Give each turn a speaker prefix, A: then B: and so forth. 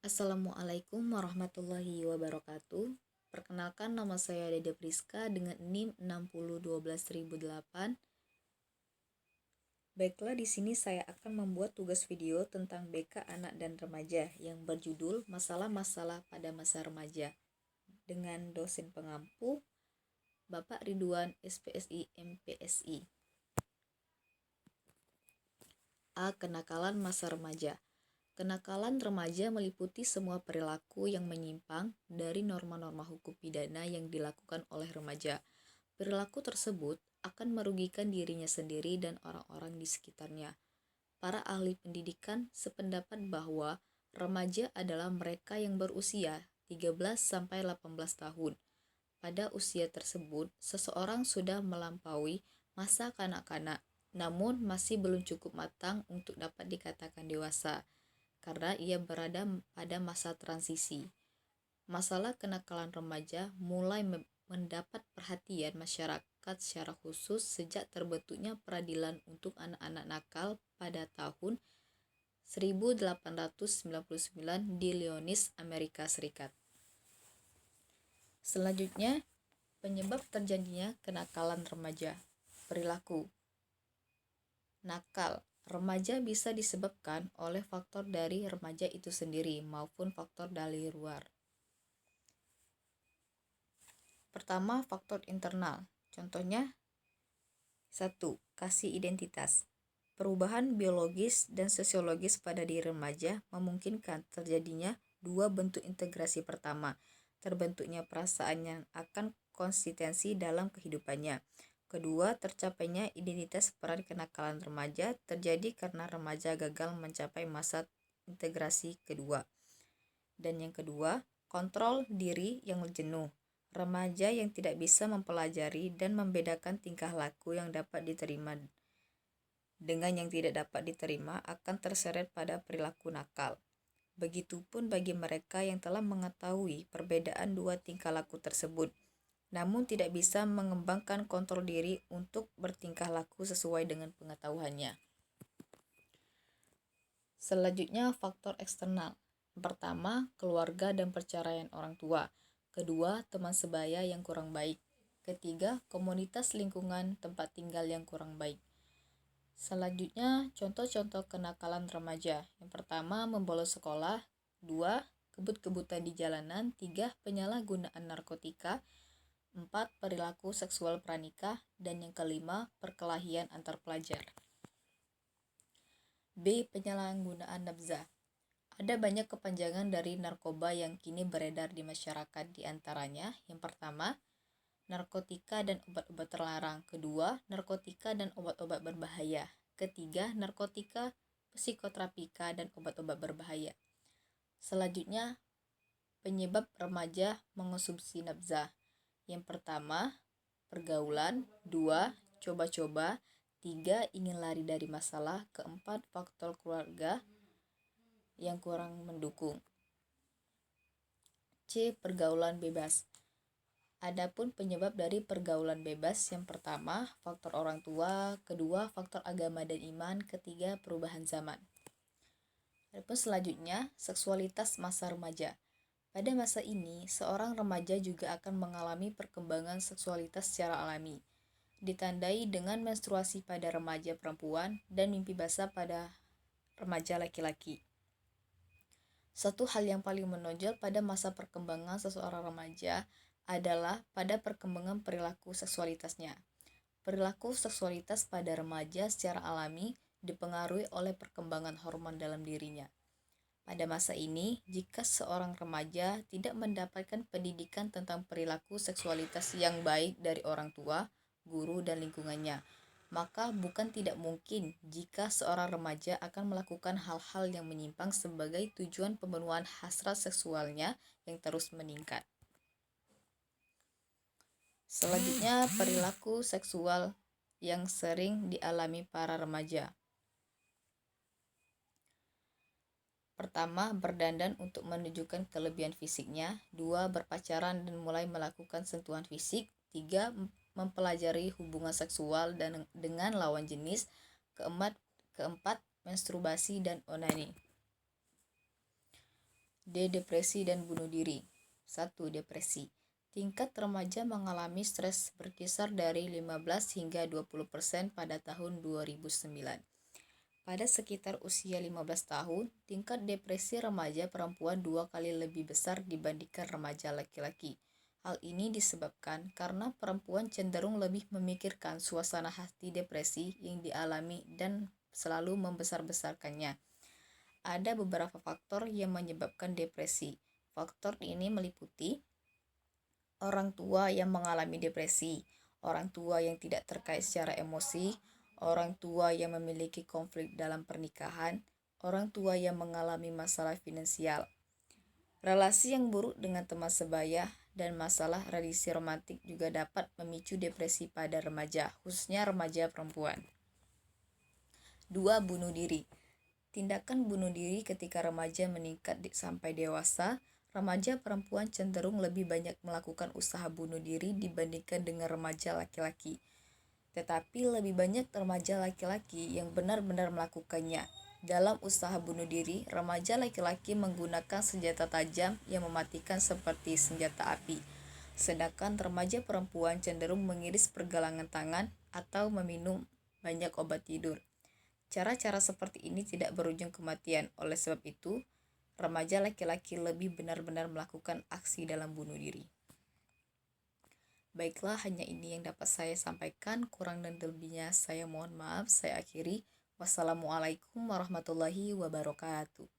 A: Assalamualaikum warahmatullahi wabarakatuh. Perkenalkan, nama saya Dede Priska dengan NIM 6012008. Baiklah, di sini saya akan membuat tugas video tentang BK anak dan remaja yang berjudul Masalah-masalah pada masa remaja dengan dosen pengampu Bapak Ridwan SPSI MPSI. A. Kenakalan masa remaja. Kenakalan remaja meliputi semua perilaku yang menyimpang dari norma-norma hukum pidana yang dilakukan oleh remaja. Perilaku tersebut akan merugikan dirinya sendiri dan orang-orang di sekitarnya. Para ahli pendidikan sependapat bahwa remaja adalah mereka yang berusia 13-18 tahun. Pada usia tersebut, seseorang sudah melampaui masa kanak-kanak, namun masih belum cukup matang untuk dapat dikatakan dewasa, karena ia berada pada masa transisi. Masalah kenakalan remaja mulai mendapat perhatian masyarakat secara khusus sejak terbentuknya peradilan untuk anak-anak nakal pada tahun 1899 di Lyons, Amerika Serikat. Selanjutnya, penyebab terjadinya kenakalan remaja. Perilaku nakal remaja bisa disebabkan oleh faktor dari remaja itu sendiri maupun faktor dari luar. Pertama, faktor internal. Contohnya, 1. Kasih identitas. Perubahan biologis dan sosiologis pada diri remaja memungkinkan terjadinya dua bentuk integrasi. Pertama, terbentuknya perasaan yang akan konsistensi dalam kehidupannya. Kedua, tercapainya identitas. Peran kenakalan remaja terjadi karena remaja gagal mencapai masa integrasi kedua. Dan yang kedua, kontrol diri yang jenuh. Remaja yang tidak bisa mempelajari dan membedakan tingkah laku yang dapat diterima dengan yang tidak dapat diterima akan terseret pada perilaku nakal. Begitupun bagi mereka yang telah mengetahui perbedaan dua tingkah laku tersebut, namun tidak bisa mengembangkan kontrol diri untuk bertingkah laku sesuai dengan pengetahuannya. Selanjutnya, faktor eksternal. Pertama, keluarga dan perceraian orang tua. Kedua, teman sebaya yang kurang baik. Ketiga, komunitas lingkungan tempat tinggal yang kurang baik. Selanjutnya, contoh-contoh kenakalan remaja. Yang pertama, membolos sekolah. 2. Kebut-kebutan di jalanan. 3. Penyalahgunaan narkotika. 4. Perilaku seksual pranikah. Dan yang kelima, perkelahian antar pelajar. B. Penyalahgunaan nafsa. Ada banyak kepanjangan dari narkoba yang kini beredar di masyarakat, di antaranya yang pertama, narkotika dan obat-obat terlarang. Kedua, narkotika dan obat-obat berbahaya. Ketiga, narkotika, psikoterapika, dan obat-obat berbahaya. Selanjutnya, penyebab remaja mengonsumsi nafsa. Yang pertama, pergaulan. 2. Coba-coba. 3. Ingin lari dari masalah. Keempat, faktor keluarga yang kurang mendukung. C. Pergaulan bebas. Adapun penyebab dari pergaulan bebas, yang pertama, faktor orang tua. Kedua, faktor agama dan iman. Ketiga, perubahan zaman. Adapun selanjutnya, seksualitas masa remaja. Pada masa ini, seorang remaja juga akan mengalami perkembangan seksualitas secara alami, ditandai dengan menstruasi pada remaja perempuan dan mimpi basah pada remaja laki-laki. Satu hal yang paling menonjol pada masa perkembangan seseorang remaja adalah pada perkembangan perilaku seksualitasnya. Perilaku seksualitas pada remaja secara alami dipengaruhi oleh perkembangan hormon dalam dirinya. Pada masa ini, jika seorang remaja tidak mendapatkan pendidikan tentang perilaku seksualitas yang baik dari orang tua, guru, dan lingkungannya, maka bukan tidak mungkin jika seorang remaja akan melakukan hal-hal yang menyimpang sebagai tujuan pemenuhan hasrat seksualnya yang terus meningkat. Selanjutnya, perilaku seksual yang sering dialami para remaja. Pertama, berdandan untuk menunjukkan kelebihan fisiknya. 2. Berpacaran dan mulai melakukan sentuhan fisik. 3. Mempelajari hubungan seksual dengan lawan jenis. Keempat, menstruasi dan onani. Depresi dan bunuh diri. 1. Depresi. Tingkat remaja mengalami stres berkisar dari 15 hingga 20% pada tahun 2009. Pada sekitar usia 15 tahun, tingkat depresi remaja perempuan 2 kali lebih besar dibandingkan remaja laki-laki. Hal ini disebabkan karena perempuan cenderung lebih memikirkan suasana hati depresi yang dialami dan selalu membesar-besarkannya. Ada beberapa faktor yang menyebabkan depresi. Faktor ini meliputi orang tua yang mengalami depresi, orang tua yang tidak terkait secara emosi, orang tua yang memiliki konflik dalam pernikahan, orang tua yang mengalami masalah finansial, relasi yang buruk dengan teman sebaya, dan masalah relasi romantik juga dapat memicu depresi pada remaja, khususnya remaja perempuan. 2. Bunuh diri. Tindakan bunuh diri ketika remaja meningkat sampai dewasa. Remaja perempuan cenderung lebih banyak melakukan usaha bunuh diri dibandingkan dengan remaja laki-laki. Tetapi lebih banyak remaja laki-laki yang benar-benar melakukannya. Dalam usaha bunuh diri, remaja laki-laki menggunakan senjata tajam yang mematikan seperti senjata api. Sedangkan remaja perempuan cenderung mengiris pergelangan tangan atau meminum banyak obat tidur. Cara-cara seperti ini tidak berujung kematian. Oleh sebab itu, remaja laki-laki lebih benar-benar melakukan aksi dalam bunuh diri. Baiklah, hanya ini yang dapat saya sampaikan. Kurang dan lebihnya saya mohon maaf. Saya akhiri. Wassalamualaikum warahmatullahi wabarakatuh.